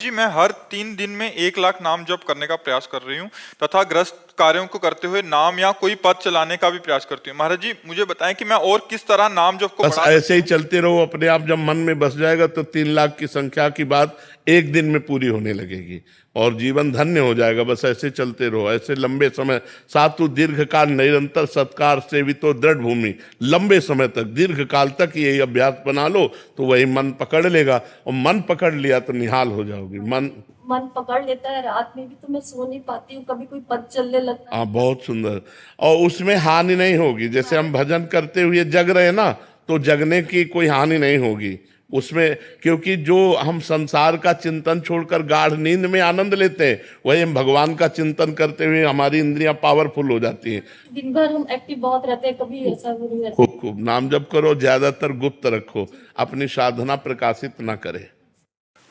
जी, मैं हर 3 दिन में 1 लाख नाम जप करने का प्रयास कर रही हूँ तथा ग्रस्त कार्यों को करते हुए नाम या कोई पद चलाने का भी प्रयास करती हूँ। महाराज जी, मुझे बताएं कि मैं और किस तरह नाम जप को बस बढ़ा ऐसे सकती ही हूँ। चलते रहो, अपने आप जब मन में बस जाएगा तो 3 लाख की संख्या की बात एक दिन में पूरी होने लगेगी और जीवन धन्य हो जाएगा। बस ऐसे चलते रहो, ऐसे लंबे समय सातु दीर्घ काल निरंतर सत्कार सेवितो दृढ़ भूमि, लंबे समय तक दीर्घ काल तक यही अभ्यास बना लो तो वही मन पकड़ लेगा और मन पकड़ लिया तो निहाल हो जाओगी। मन मन पकड़ लेता है, रात में भी तो मैं सो नहीं पाती हूँ, कभी कोई पद चलने लगता है। हाँ, बहुत सुंदर। और उसमें हानि नहीं होगी। जैसे हम भजन करते हुए जग रहे ना, तो जगने की कोई हानि नहीं होगी उसमें, क्योंकि जो हम संसार का चिंतन छोड़कर गाढ़ नींद में आनंद लेते हैं, वही हम भगवान का चिंतन करते हुए हमारी इंद्रियां पावरफुल हो जाती हैं। दिन भर हम एक्टिव बहुत रहते हैं, कभी ऐसा भी नहीं रहता। खूब खूब नाम जप करो, ज्यादातर गुप्त रखो, अपनी साधना प्रकाशित ना करे।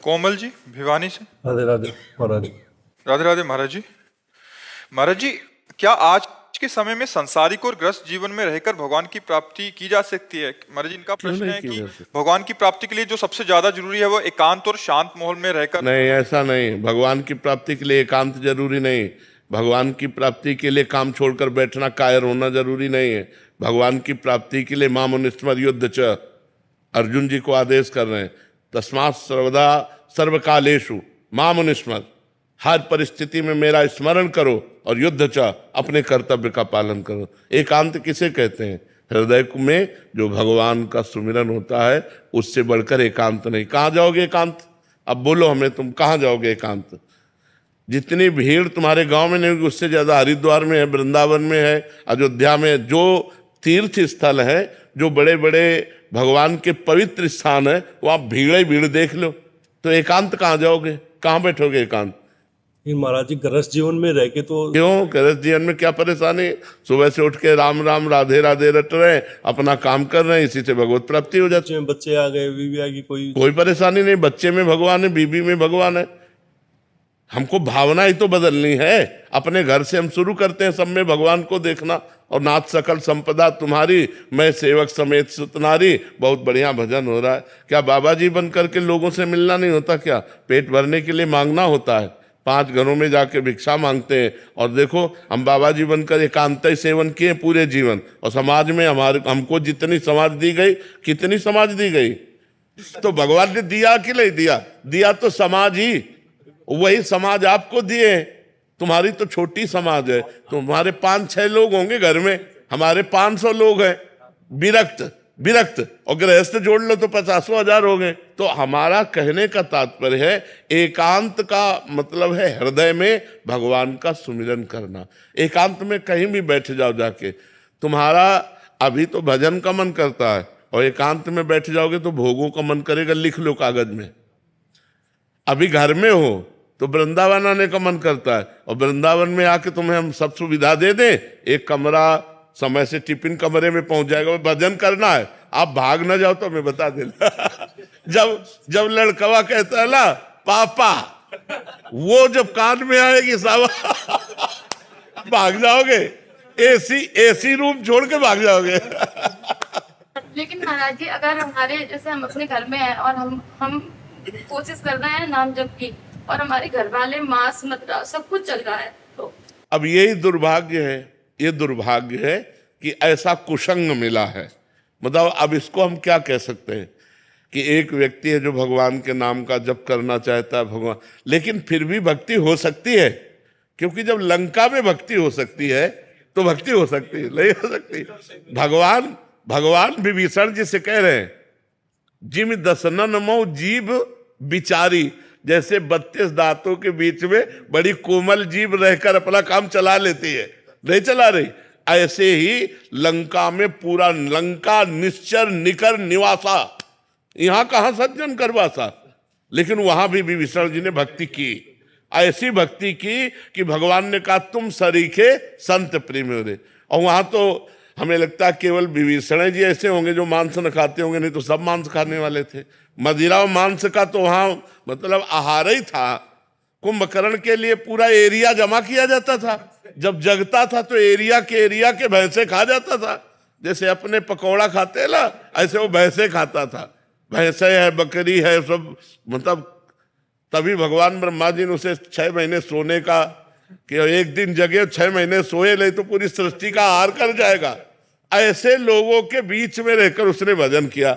कोमल जी भिवानी से। राधे राधे महाराज। राधे राधे महाराज जी। महाराज जी, क्या आज के समय में संसारिक और ग्रस्त जीवन में रहकर भगवान की प्राप्ति की जा सकती है? महाराज जी, इनका प्रश्न नहीं है की कि जा सकती? भगवान की प्राप्ति के लिए जो सबसे ज्यादा जरूरी है वो एकांत और शांत माहौल में रहकर। नहीं, ऐसा नहीं। भगवान की प्राप्ति के लिए एकांत जरूरी नहीं। भगवान की प्राप्ति के लिए काम छोड़कर बैठना, कायर होना जरूरी नहीं है। भगवान की प्राप्ति के लिए मामुनिस्मर युद्ध च, अर्जुन जी को आदेश कर रहे हैं, तस्मात् सर्वदा सर्वकालेषु मामुनिस्मर, हर परिस्थिति में मेरा स्मरण करो और युद्ध च, अपने कर्तव्य का पालन करो। एकांत किसे कहते हैं? हृदय में जो भगवान का सुमिरन होता है, उससे बढ़कर एकांत नहीं। कहाँ जाओगे एकांत? अब बोलो हमें, तुम कहाँ जाओगे एकांत? जितनी भीड़ तुम्हारे गांव में नहीं होगी, उससे ज्यादा हरिद्वार में है, वृंदावन में है, अयोध्या में, जो तीर्थ स्थल है, जो बड़े बड़े भगवान के पवित्र स्थान है, वहां भीड़ ही भीड़ देख लो। तो एकांत कहाँ जाओगे? कहाँ बैठोगे एकांत? ये महाराज जी गृहस्थ जीवन में रह के तो क्यों? गृहस्थ जीवन में क्या परेशानी? सुबह से उठ के राम राम राधे राधे रट रहे हैं, अपना काम कर रहे हैं, इसी से भगवत प्राप्ति हो जाती है। बच्चे आ गए, बीवी आ गई, कोई परेशानी नहीं। बच्चे में भगवान है, बीबी में भगवान है। हमको भावना ही तो बदलनी है। अपने घर से हम शुरू करते हैं सब में भगवान को देखना, और नाथ सकल संपदा तुम्हारी, मैं सेवक समेत सुतनारी। बहुत बढ़िया भजन हो रहा है। क्या बाबा जी बन करके लोगों से मिलना नहीं होता? क्या पेट भरने के लिए मांगना होता है? 5 घरों में जाके भिक्षा मांगते हैं। और देखो, हम बाबा जी बनकर एकांत सेवन किए पूरे जीवन, और समाज में हमको जितनी समाज दी गई, कितनी समाज दी गई? तो भगवान ने दिया कि नहीं दिया? दिया तो समाज ही, वही समाज आपको दिए। तुम्हारी तो छोटी समाज है, तुम्हारे 5-6 लोग होंगे घर में, हमारे 500 लोग हैं। विरक्त और गृहस्थ जोड़ लो तो 50,000 हो गए। तो हमारा कहने का तात्पर्य है, एकांत का मतलब है हृदय में भगवान का सुमिरन करना। एकांत में कहीं भी बैठ जाओ जाके, तुम्हारा अभी तो भजन का मन करता है, और एकांत में बैठ जाओगे तो भोगों का मन करेगा। लिख लो कागज में। अभी घर में हो तो वृंदावन आने का मन करता है, और वृंदावन में आके तुम्हें हम सब सुविधा दे दें, एक कमरा समय से टिफिन कमरे में पहुंच जाएगा। भजन करना है, आप भाग ना जाओ तो मैं बता देना। जब लड़कवा कहता है ना पापा, वो जब कान में आएगी सावा, भाग जाओगे। एसी रूम छोड़ के भाग जाओगे। लेकिन महाराज जी, अगर हमारे जैसे हम अपने घर में हैं और हम कोशिश कर रहे हैं नाम जप की, और हमारे घर वाले मांस मदिरा सब कुछ चल रहा है, तो अब यही दुर्भाग्य है। ये दुर्भाग्य है कि ऐसा कुसंग मिला है। मतलब अब इसको हम क्या कह सकते हैं कि एक व्यक्ति है जो भगवान के नाम का जप करना चाहता है, भगवान, लेकिन फिर भी भक्ति हो सकती है। क्योंकि जब लंका में भक्ति हो सकती है तो भक्ति हो सकती है, नहीं हो सकती? भगवान विभीषण जी से कह रहे हैं, जिम दसनन मो जीभ बिचारी, जैसे 32 दांतों के बीच में बड़ी कोमल जीभ रहकर अपना काम चला लेती है, नहीं चला रही, ऐसे ही लंका में पूरा लंका निश्चर निकर निवासा। यहां कहां सज्जन करवासा, लेकिन वहां भी विभीषण जी ने भक्ति की। ऐसी भक्ति की कि भगवान ने कहा तुम सरीखे संत प्रेम रे। और वहां तो हमें लगता है केवल विभीषण जी ऐसे होंगे जो मांस न खाते होंगे, नहीं तो सब मांस खाने वाले थे। मदिरा और मांस का तो वहां मतलब आहार ही था। कुंभकर्ण के लिए पूरा एरिया जमा किया जाता था। जब जगता था तो एरिया के भैंसे खा जाता था। जैसे अपने पकौड़ा खाते हैं ना, ऐसे वो भैंसे खाता था। भैंसे है, बकरी है, सब मतलब तभी भगवान ब्रह्मा जी ने उसे 6 महीने सोने का, कि एक दिन जगे 6 महीने सोए ले तो पूरी सृष्टि का आहार कर जाएगा। ऐसे लोगों के बीच में रहकर उसने भजन किया।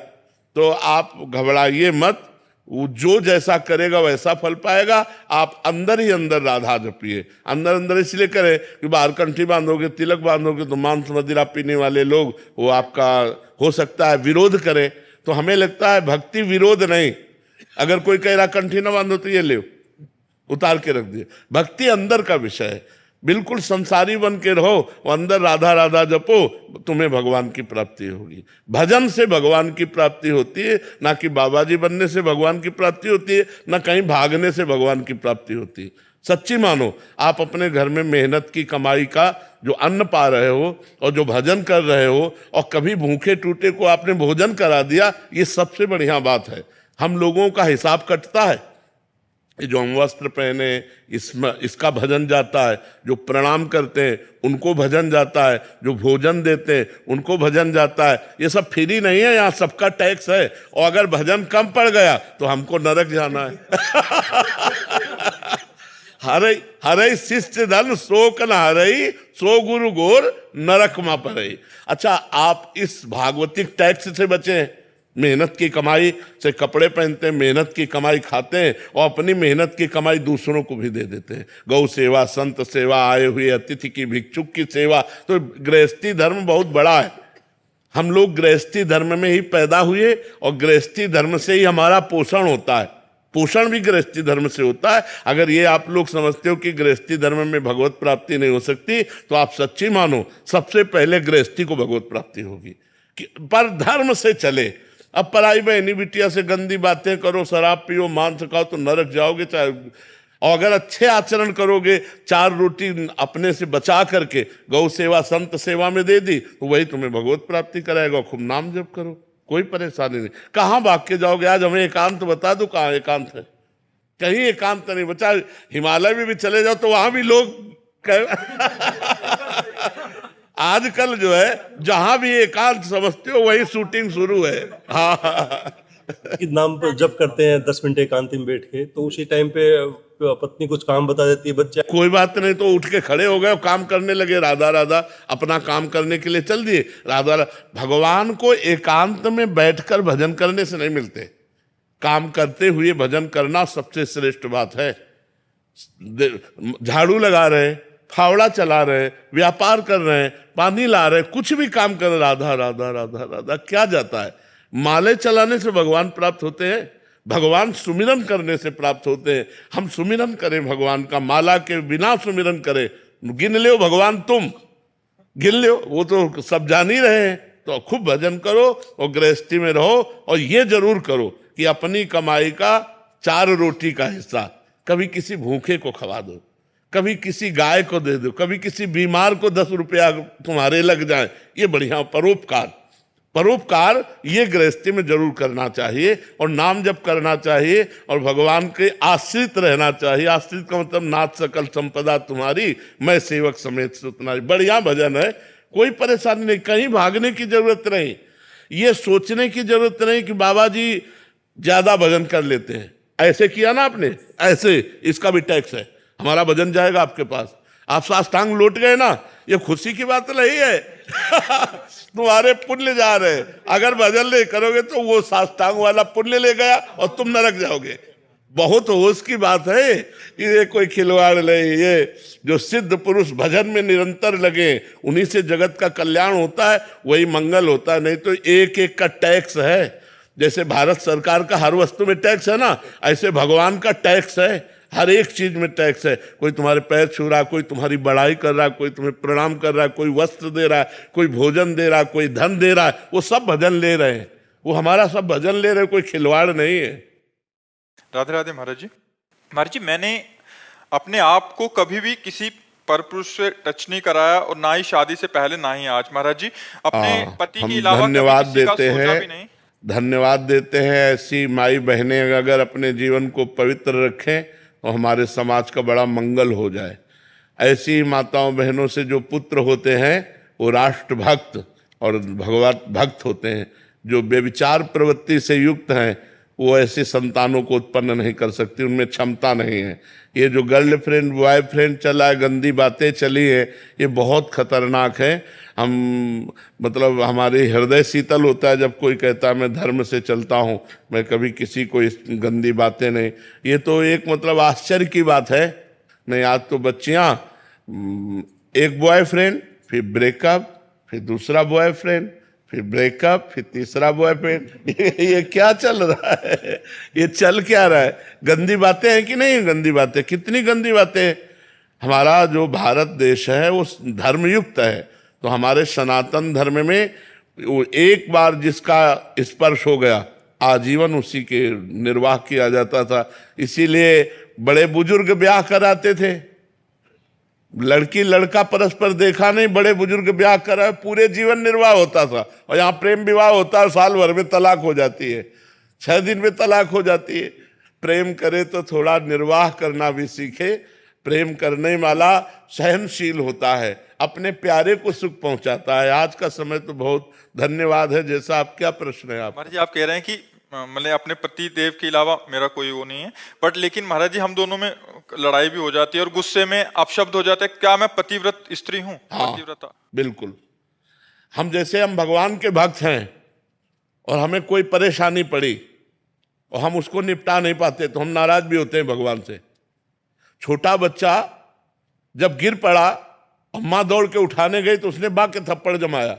तो आप घबराइए मत, वो जो जैसा करेगा वैसा फल पाएगा। आप अंदर ही अंदर राधा जपिए, अंदर अंदर इसलिए करें कि बाहर कंठी बांधोगे, तिलक बांधोगे तो मांस मदिरा पीने वाले लोग वो आपका हो सकता है विरोध करें। तो हमें लगता है भक्ति विरोध नहीं। अगर कोई कह रहा कंठी ना बांधो तो ये ले उतार के रख दिए। भक्ति अंदर का विषय है, बिल्कुल संसारी बन के रहो और अंदर राधा राधा जपो, तुम्हें भगवान की प्राप्ति होगी। भजन से भगवान की प्राप्ति होती है, ना कि बाबा जी बनने से भगवान की प्राप्ति होती है, ना कहीं भागने से भगवान की प्राप्ति होती है। सच्ची मानो, आप अपने घर में मेहनत की कमाई का जो अन्न पा रहे हो और जो भजन कर रहे हो और कभी भूखे टूटे को आपने भोजन करा दिया, ये सबसे बढ़िया बात है। हम लोगों का हिसाब कटता है, जो हम वस्त्र पहने इसमें इसका भजन जाता है, जो प्रणाम करते हैं उनको भजन जाता है, जो भोजन देते हैं उनको भजन जाता है। ये सब फ्री नहीं है, यहाँ सबका टैक्स है। और अगर भजन कम पड़ गया तो हमको नरक जाना है। हरे हरे शिष्य धन शोक न हरई, सो गुरु गोर नरक मा परई। अच्छा, आप इस भागवतिक टैक्स से बचे। मेहनत की कमाई से कपड़े पहनते हैं, मेहनत की कमाई खाते हैं और अपनी मेहनत की कमाई दूसरों को भी दे देते हैं। गौ सेवा, संत सेवा, आए हुए अतिथि की, भिक्षुक की सेवा। तो गृहस्थी धर्म बहुत बड़ा है। हम लोग गृहस्थी धर्म में ही पैदा हुए और गृहस्थी धर्म से ही हमारा पोषण होता है। पोषण भी गृहस्थी धर्म से होता है। अगर ये आप लोग समझते हो कि गृहस्थी धर्म में भगवत प्राप्ति नहीं हो सकती, तो आप सच्ची मानो, सबसे पहले गृहस्थी को भगवत प्राप्ति होगी। पर धर्म से चले। अब पराई बहनी बिटिया से गंदी बातें करो, शराब पियो, मांस खाओ तो नरक जाओगे। चाहे और अगर अच्छे आचरण करोगे, 4 रोटी अपने से बचा करके गौ सेवा, संत सेवा में दे दी, तो वही तुम्हें भगवत प्राप्ति कराएगा। खूब नाम जप करो, कोई परेशानी नहीं। कहाँ भाग के जाओगे? आज हमें एकांत बता दो, कहाँ एकांत है? कहीं एकांत नहीं बचा। हिमालय में भी चले जाओ तो वहां भी लोग आजकल जो है जहां भी एकांत समझते हो वही शूटिंग शुरू है। हाँ, कि नाम पर जब करते हैं 10 मिनट एकांत में बैठ के, तो उसी टाइम पे पत्नी कुछ काम बता देती है, बच्चा कोई बात नहीं, तो उठ के खड़े हो गए, काम करने लगे, राधा राधा अपना काम करने के लिए चल दिए। राधा भगवान को एकांत में बैठकर भजन करने से नहीं मिलते। काम करते हुए भजन करना सबसे श्रेष्ठ बात है। झाड़ू लगा रहे, फावड़ा चला रहे, व्यापार कर रहे हैं, पानी ला रहे, कुछ भी काम कर रहे, राधा राधा राधा राधा, क्या जाता है? माले चलाने से भगवान प्राप्त होते हैं? भगवान सुमिरन करने से प्राप्त होते हैं। हम सुमिरन करें भगवान का, माला के बिना सुमिरन करें। गिन लो भगवान, तुम गिन लो, वो तो सब जान ही रहे हैं। तो खूब भजन करो और गृहस्थी में रहो। और ये जरूर करो कि अपनी कमाई का 4 रोटी का हिस्सा कभी किसी भूखे को खवा दो, कभी किसी गाय को दे दो, कभी किसी बीमार को 10 रुपया तुम्हारे लग जाए। ये बढ़िया परोपकार। परोपकार ये गृहस्थी में जरूर करना चाहिए और नाम जप करना चाहिए और भगवान के आश्रित रहना चाहिए। आश्रित का मतलब नाथ सकल संपदा तुम्हारी, मैं सेवक समेत सुतनारी। बढ़िया भजन है, कोई परेशानी नहीं, कहीं भागने की जरूरत नहीं। ये सोचने की जरूरत नहीं कि बाबा जी ज्यादा भजन कर लेते हैं। ऐसे किया ना आपने, ऐसे इसका भी टैक्स है, हमारा भजन जाएगा आपके पास। आप साष्टांग लौट गए ना, ये खुशी की बात नहीं है। तुम्हारे पुण्य जा रहे। अगर भजन नहीं करोगे तो वो साष्टांग वाला पुण्य ले गया और तुम नरक जाओगे। बहुत होश की बात है, ये कोई खिलवाड़ नहीं। ये जो सिद्ध पुरुष भजन में निरंतर लगे, उन्हीं से जगत का कल्याण होता है, वही मंगल होता है। नहीं तो एक एक का टैक्स है। जैसे भारत सरकार का हर वस्तु में टैक्स है ना, ऐसे भगवान का टैक्स है, हर एक चीज में टैक्स है। कोई तुम्हारे पैर छू रहा, कोई तुम्हारी बड़ाई कर रहा, कोई तुम्हें प्रणाम कर रहा, कोई वस्त्र दे रहा है, कोई भोजन दे रहा, कोई धन दे रहा है, वो सब भजन ले रहे हैं। वो हमारा सब भजन ले रहे हैं, कोई खिलवाड़ नहीं है। राधे राधे महाराज जी। महाराज जी, मैंने अपने आप को कभी भी किसी परपुरुष से टच नहीं कराया और ना ही शादी से पहले ना ही आज। महाराज जी, अपने पति के अलावा धन्यवाद कभी किसी का देते सोचा भी हैं, नहीं। धन्यवाद देते हैं। ऐसी माई बहनें अगर अपने जीवन को पवित्र रखें तो हमारे समाज का बड़ा मंगल हो जाए। ऐसी माताओं बहनों से जो पुत्र होते हैं वो राष्ट्र भक्त और भगवत भक्त होते हैं। जो व्यभिचार प्रवृत्ति से युक्त हैं वो ऐसे संतानों को उत्पन्न नहीं कर सकती, उनमें क्षमता नहीं है। ये जो गर्लफ्रेंड बॉयफ्रेंड चला है, गंदी बातें चली है, ये बहुत खतरनाक है। हम मतलब हमारे हृदय शीतल होता है जब कोई कहता है मैं धर्म से चलता हूँ, मैं कभी किसी को इस गंदी बातें नहीं। ये तो एक मतलब आश्चर्य की बात है। नहीं, आज तो बच्चियाँ एक बॉयफ्रेंड, फिर ब्रेकअप, फिर दूसरा बॉयफ्रेंड, फिर ब्रेकअप, फिर तीसरा बॉयफ्रेंड। ये क्या चल रहा है? ये चल क्या रहा है? गंदी बातें हैं कि नहीं? गंदी बातें, कितनी गंदी बातें। हमारा जो भारत देश है वो धर्मयुक्त है, तो हमारे सनातन धर्म में वो एक बार जिसका स्पर्श हो गया आजीवन उसी के निर्वाह किया जाता था। इसीलिए बड़े बुजुर्ग ब्याह कराते थे। लड़की लड़का परस्पर देखा नहीं, बड़े बुजुर्ग ब्याह करा, पूरे जीवन निर्वाह होता था। और यहाँ प्रेम विवाह होता है, साल भर में तलाक हो जाती है, 6 दिन में तलाक हो जाती है। प्रेम करे तो थोड़ा निर्वाह करना भी सीखे। प्रेम करने वाला सहनशील होता है, अपने प्यारे को सुख पहुंचाता है। आज का समय तो बहुत धन्यवाद है। जैसा आप, क्या प्रश्न है आप? महाराज जी, आप कह रहे हैं कि मतलब अपने पति देव के अलावा मेरा कोई वो नहीं है, बट लेकिन महाराज जी हम दोनों में लड़ाई भी हो जाती है और गुस्से में अपशब्द हो जाते हैं। क्या मैं पतिव्रत स्त्री हूँ? हाँ, पतिव्रता बिल्कुल। हम भगवान के भक्त हैं और हमें कोई परेशानी पड़ी और हम उसको निपटा नहीं पाते तो हम नाराज भी होते हैं भगवान से। छोटा बच्चा जब गिर पड़ा, अम्मा दौड़ के उठाने गई तो उसने बा के थप्पड़ जमाया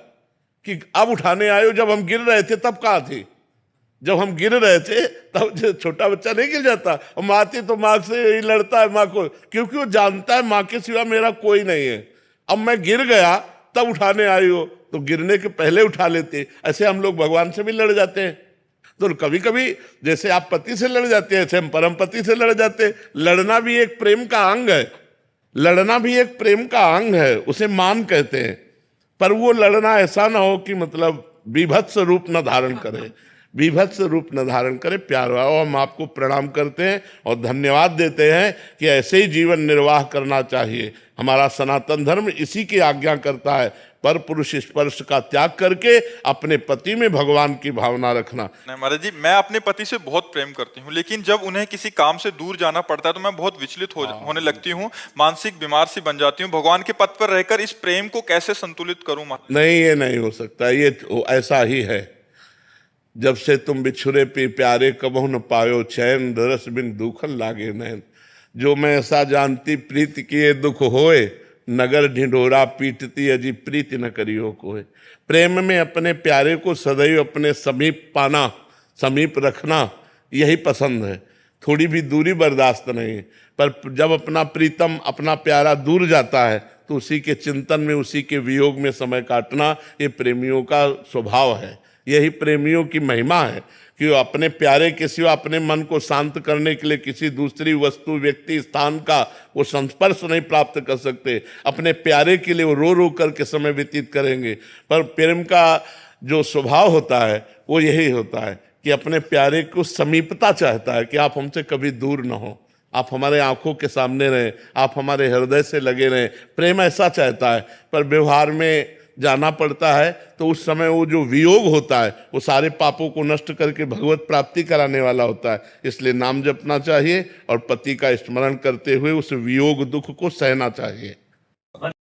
कि अब उठाने आए हो, जब हम गिर रहे थे तब कहाँ थी? जब हम गिर रहे थे तब छोटा बच्चा नहीं गिर जाता। और माँ थी तो माँ से ही लड़ता है, माँ को, क्योंकि वो जानता है माँ के सिवा मेरा कोई नहीं है। अब मैं गिर गया तब उठाने आई हो, तो गिरने के पहले उठा लेते। ऐसे हम लोग भगवान से भी लड़ जाते हैं। तो कभी कभी जैसे आप पति से लड़ जाते हैं, ऐसे हम परम पति से लड़ जाते हैं। लड़ना भी एक प्रेम का अंग है, लड़ना भी एक प्रेम का अंग है, उसे मान कहते हैं। पर वो लड़ना ऐसा ना हो कि मतलब बीभत्स रूप न धारण करे, बीभत्स रूप न धारण करे। प्यार भाव, हम आपको प्रणाम करते हैं और धन्यवाद देते हैं कि ऐसे ही जीवन निर्वाह करना चाहिए। हमारा सनातन धर्म इसी की आज्ञा करता है, पर पुरुष स्पर्श का त्याग करके अपने पति में भगवान की भावना रखना। नहीं महाराज जी, मैं अपने पति से बहुत प्रेम करती हूँ, लेकिन जब उन्हें किसी काम से दूर जाना पड़ता है तो मैं बहुत विचलित होने लगती हूँ, मानसिक बीमार सी बन जाती हूँ। भगवान के पथ पर रहकर इस प्रेम को कैसे संतुलित करूँ? नहीं, ये नहीं हो सकता। ये ऐसा ही है, जब से तुम बिछुरे पी प्यारे कबहु न पायो चैन, रस बिन दुखन लागे नैन। जो मैं ऐसा जानती प्रीत किए दुख होए, नगर ढिंढोरा पीटती अजी प्रीति न करियो कोय। प्रेम में अपने प्यारे को सदैव अपने समीप पाना, समीप रखना, यही पसंद है। थोड़ी भी दूरी बर्दाश्त नहीं। पर जब अपना प्रीतम, अपना प्यारा दूर जाता है तो उसी के चिंतन में, उसी के वियोग में समय काटना, ये प्रेमियों का स्वभाव है। यही प्रेमियों की महिमा है कि वो अपने प्यारे के सिवा अपने मन को शांत करने के लिए किसी दूसरी वस्तु, व्यक्ति, स्थान का वो संस्पर्श नहीं प्राप्त कर सकते। अपने प्यारे के लिए वो रो रो करके समय व्यतीत करेंगे। पर प्रेम का जो स्वभाव होता है वो यही होता है कि अपने प्यारे को समीपता चाहता है, कि आप हमसे कभी दूर ना हो, आप हमारे आंखों के सामने रहें, आप हमारे हृदय से लगे रहें। प्रेम ऐसा चाहता है। पर व्यवहार में जाना पड़ता है तो उस समय वो जो वियोग होता है वो सारे पापों को नष्ट करके भगवत प्राप्ति कराने वाला होता है। इसलिए नाम जपना चाहिए और पति का स्मरण करते हुए उस वियोग दुख को सहना चाहिए।